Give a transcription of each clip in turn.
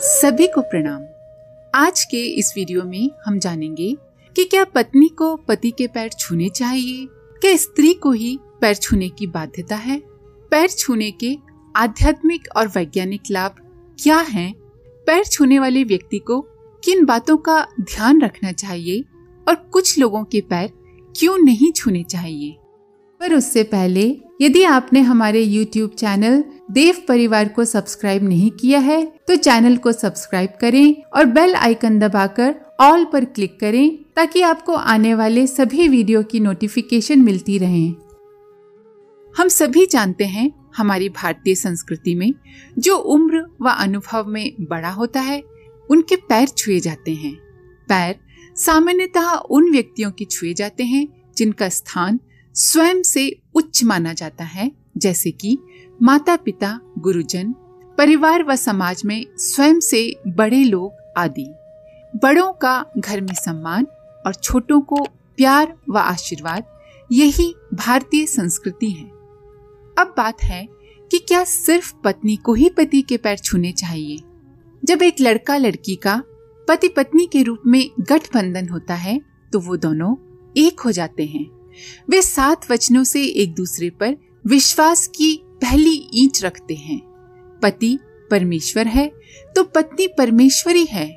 सभी को प्रणाम। आज के इस वीडियो में हम जानेंगे कि क्या पत्नी को पति के पैर छूने चाहिए, क्या स्त्री को ही पैर छूने की बाध्यता है, पैर छूने के आध्यात्मिक और वैज्ञानिक लाभ क्या हैं, पैर छूने वाले व्यक्ति को किन बातों का ध्यान रखना चाहिए और कुछ लोगों के पैर क्यों नहीं छूने चाहिए। पर उससे पहले यदि आपने हमारे YouTube चैनल देव परिवार को सब्सक्राइब नहीं किया है तो चैनल को सब्सक्राइब करें और बेल आइकन दबाकर ऑल पर क्लिक करें ताकि आपको आने वाले सभी वीडियो की नोटिफिकेशन मिलती रहे। हम सभी जानते हैं हमारी भारतीय संस्कृति में जो उम्र व अनुभव में बड़ा होता है उनके पैर छुए जाते हैं। पैर सामान्यतः उन व्यक्तियों के छुए जाते हैं जिनका स्थान स्वयं से उच्च माना जाता है, जैसे कि माता पिता, गुरुजन, परिवार व समाज में स्वयं से बड़े लोग आदि। बड़ों का घर में सम्मान और छोटों को प्यार व आशीर्वाद, यही भारतीय संस्कृति है। अब बात है कि क्या सिर्फ पत्नी को ही पति के पैर छूने चाहिए। जब एक लड़का लड़की का पति पत्नी के रूप में गठबंधन होता है तो वो दोनों एक हो जाते हैं। वे 7 वचनों से एक दूसरे पर विश्वास की पहली ईंट रखते हैं। पति परमेश्वर है तो पत्नी परमेश्वरी है,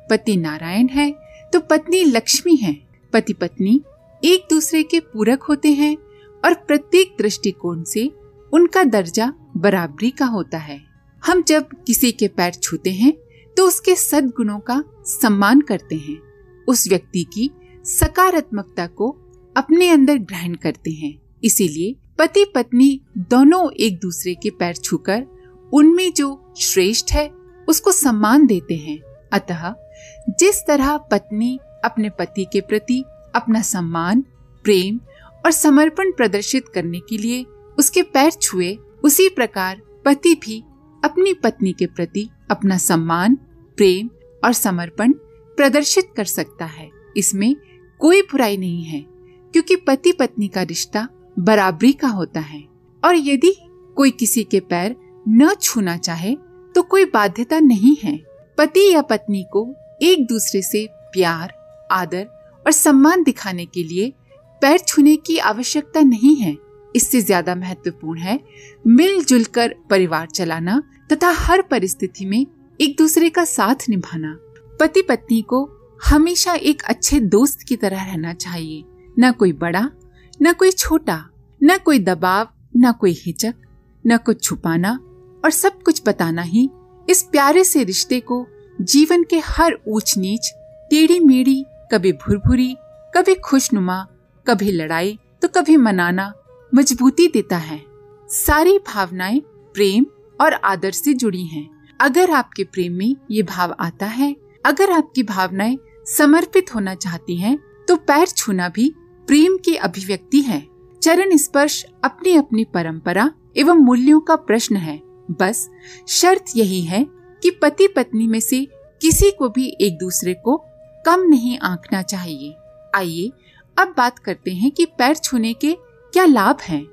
पति नारायण है तो पत्नी लक्ष्मी है। पति पत्नी एक दूसरे के पूरक होते हैं और प्रत्येक दृष्टिकोण से उनका दर्जा बराबरी का होता है। हम जब किसी के पैर छूते हैं तो उसके सद्गुणों का सम्मान करते हैं, उस व्यक्ति की सकारात्मकता को अपने अंदर ग्रहण करते हैं। इसीलिए पति पत्नी दोनों एक दूसरे के पैर छूकर उनमें जो श्रेष्ठ है उसको सम्मान देते हैं। अतः जिस तरह पत्नी अपने पति के प्रति अपना सम्मान, प्रेम और समर्पण प्रदर्शित करने के लिए उसके पैर छुए, उसी प्रकार पति भी अपनी पत्नी के प्रति अपना सम्मान, प्रेम और समर्पण प्रदर्शित कर सकता है। इसमें कोई बुराई नहीं है क्योंकि पति पत्नी का रिश्ता बराबरी का होता है। और यदि कोई किसी के पैर न छूना चाहे तो कोई बाध्यता नहीं है। पति या पत्नी को एक दूसरे से प्यार, आदर और सम्मान दिखाने के लिए पैर छूने की आवश्यकता नहीं है। इससे ज्यादा महत्वपूर्ण है मिलजुल कर परिवार चलाना तथा हर परिस्थिति में एक दूसरे का साथ निभाना। पति पत्नी को हमेशा एक अच्छे दोस्त की तरह रहना चाहिए। न कोई बड़ा, न कोई छोटा, न कोई दबाव, न कोई हिचक, न कुछ छुपाना और सब कुछ बताना ही इस प्यारे से रिश्ते को जीवन के हर ऊंच नीच, टेढ़ी मेढ़ी, कभी भुरभुरी, कभी खुशनुमा, कभी लड़ाई तो कभी मनाना मजबूती देता है। सारी भावनाएं प्रेम और आदर से जुड़ी हैं। अगर आपके प्रेम में ये भाव आता है, अगर आपकी भावनाएं समर्पित होना चाहती हैं, तो पैर छूना भी प्रेम की अभिव्यक्ति है। चरण स्पर्श अपनी अपनी परंपरा एवं मूल्यों का प्रश्न है। बस शर्त यही है कि पति पत्नी में से किसी को भी एक दूसरे को कम नहीं आंकना चाहिए। आइए अब बात करते हैं कि पैर छूने के क्या लाभ हैं।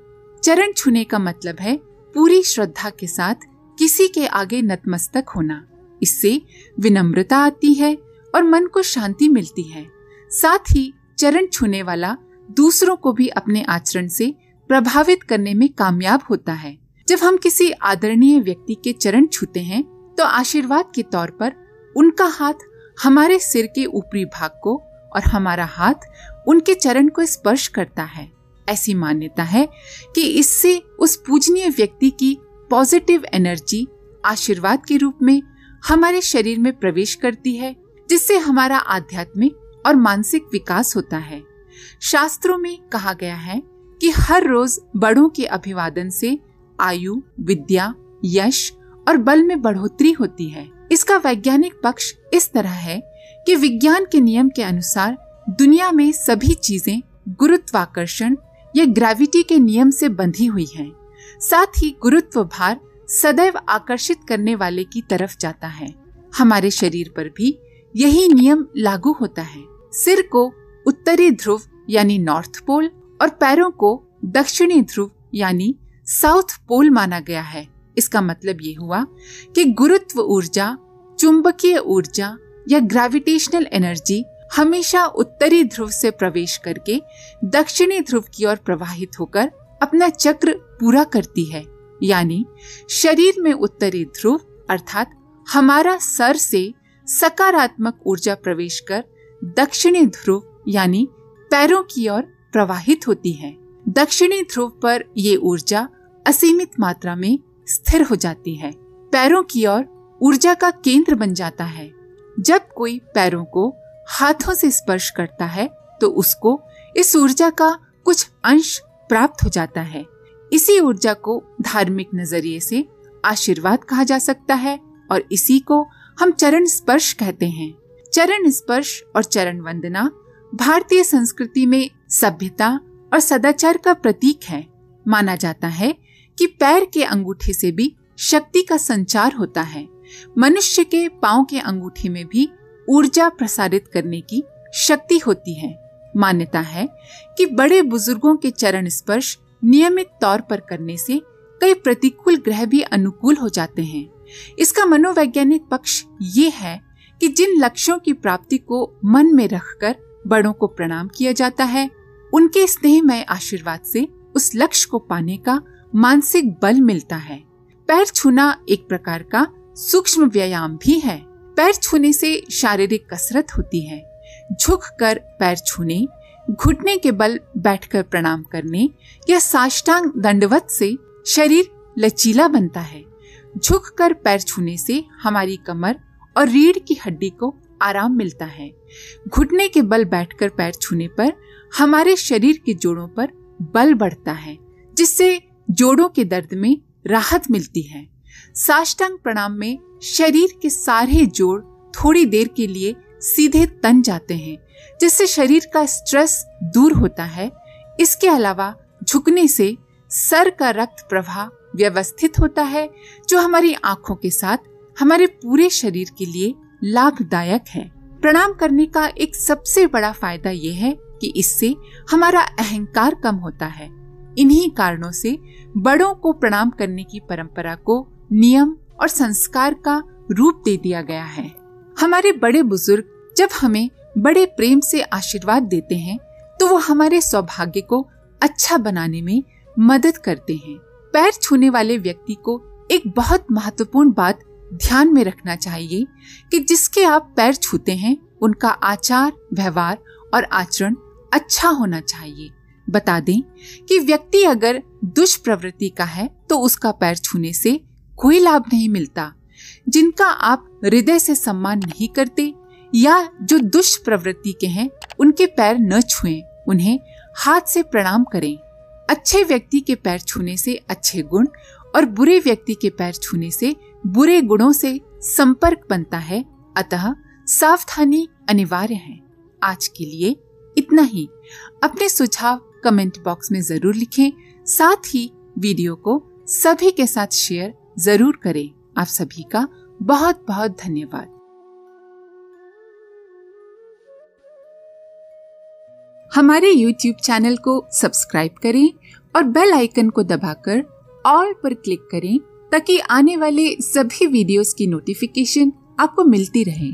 चरण छूने का मतलब है पूरी श्रद्धा के साथ किसी के आगे नतमस्तक होना। इससे विनम्रता आती है और मन को शांति मिलती है। साथ ही चरण छूने वाला दूसरों को भी अपने आचरण से प्रभावित करने में कामयाब होता है। जब हम किसी आदरणीय व्यक्ति के चरण छूते हैं तो आशीर्वाद के तौर पर उनका हाथ हमारे सिर के ऊपरी भाग को और हमारा हाथ उनके चरण को स्पर्श करता है। ऐसी मान्यता है कि इससे उस पूजनीय व्यक्ति की पॉजिटिव एनर्जी आशीर्वाद के रूप में हमारे शरीर में प्रवेश करती है, जिससे हमारा आध्यात्मिक और मानसिक विकास होता है। शास्त्रों में कहा गया है कि हर रोज बड़ों के अभिवादन से आयु, विद्या, यश और बल में बढ़ोतरी होती है। इसका वैज्ञानिक पक्ष इस तरह है कि विज्ञान के नियम के अनुसार दुनिया में सभी चीजें गुरुत्वाकर्षण या ग्रेविटी के नियम से बंधी हुई हैं। साथ ही गुरुत्व भार सदैव आकर्षित करने वाले की तरफ जाता है। हमारे शरीर पर भी यही नियम लागू होता है। सिर को उत्तरी ध्रुव यानी नॉर्थ पोल और पैरों को दक्षिणी ध्रुव यानी साउथ पोल माना गया है। इसका मतलब ये हुआ कि गुरुत्व ऊर्जा, चुंबकीय ऊर्जा या ग्रेविटेशनल एनर्जी हमेशा उत्तरी ध्रुव से प्रवेश करके दक्षिणी ध्रुव की ओर प्रवाहित होकर अपना चक्र पूरा करती है। यानी शरीर में उत्तरी ध्रुव अर्थात हमारा सर से सकारात्मक ऊर्जा प्रवेश कर दक्षिणी ध्रुव यानी पैरों की ओर प्रवाहित होती है। दक्षिणी ध्रुव पर ये ऊर्जा असीमित मात्रा में स्थिर हो जाती है, पैरों की ओर ऊर्जा का केंद्र बन जाता है। जब कोई पैरों को हाथों से स्पर्श करता है तो उसको इस ऊर्जा का कुछ अंश प्राप्त हो जाता है। इसी ऊर्जा को धार्मिक नजरिए से आशीर्वाद कहा जा सकता है और इसी को हम चरण स्पर्श कहते हैं। चरण स्पर्श और चरण वंदना भारतीय संस्कृति में सभ्यता और सदाचार का प्रतीक है। माना जाता है कि पैर के अंगूठे से भी शक्ति का संचार होता है। मनुष्य के पांव के अंगूठे में भी ऊर्जा प्रसारित करने की शक्ति होती है। मान्यता है कि बड़े बुजुर्गों के चरण स्पर्श नियमित तौर पर करने से कई प्रतिकूल ग्रह भी अनुकूल हो जाते हैं। इसका मनोवैज्ञानिक पक्ष ये है कि जिन लक्ष्यों की प्राप्ति को मन में रखकर बड़ों को प्रणाम किया जाता है, उनके स्नेहमय आशीर्वाद से उस लक्ष्य को पाने का मानसिक बल मिलता है। पैर छूना एक प्रकार का सूक्ष्म व्यायाम भी है। पैर छूने से शारीरिक कसरत होती है। झुककर पैर छूने, घुटने के बल बैठकर प्रणाम करने या साष्टांग दंडवत से शरीर लचीला बनता है। झुककर पैर छूने से हमारी कमर और रीढ़ की हड्डी को आराम मिलता है। घुटने के बल बैठकर पैर छूने पर हमारे शरीर के जोड़ों पर बल बढ़ता है, जिससे जोड़ों के दर्द में राहत मिलती है। साष्टांग प्रणाम में शरीर के सारे जोड़ थोड़ी देर के लिए सीधे तन जाते हैं, जिससे शरीर का स्ट्रेस दूर होता है। इसके अलावा झुकने से सर का रक्त प्रवाह व्यवस्थित होता है, जो हमारी आंखों के साथ हमारे पूरे शरीर के लिए लाभदायक है। प्रणाम करने का एक सबसे बड़ा फायदा यह है कि इससे हमारा अहंकार कम होता है। इन्हीं कारणों से बड़ों को प्रणाम करने की परंपरा को नियम और संस्कार का रूप दे दिया गया है। हमारे बड़े बुजुर्ग जब हमें बड़े प्रेम से आशीर्वाद देते हैं तो वो हमारे सौभाग्य को अच्छा बनाने में मदद करते हैं। पैर छूने वाले व्यक्ति को एक बहुत महत्वपूर्ण बात ध्यान में रखना चाहिए कि जिसके आप पैर छूते हैं उनका आचार, व्यवहार और आचरण अच्छा होना चाहिए। बता दें कि व्यक्ति अगर दुष्प्रवृत्ति का है तो उसका पैर छूने से कोई लाभ नहीं मिलता। जिनका आप हृदय से सम्मान नहीं करते या जो दुष्प्रवृत्ति के हैं उनके पैर न छुएं, उन्हें हाथ से प्रणाम करें। अच्छे व्यक्ति के पैर छूने से अच्छे गुण और बुरे व्यक्ति के पैर छूने से बुरे गुणों से संपर्क बनता है, अतः सावधानी अनिवार्य है। आज के लिए इतना ही। अपने सुझाव कमेंट बॉक्स में जरूर लिखें। साथ ही वीडियो को सभी के साथ शेयर जरूर करें। आप सभी का बहुत बहुत धन्यवाद। हमारे YouTube चैनल को सब्सक्राइब करें और बेल आइकन को दबाकर ऑल पर क्लिक करें ताकि आने वाले सभी वीडियोस की नोटिफिकेशन आपको मिलती रहे।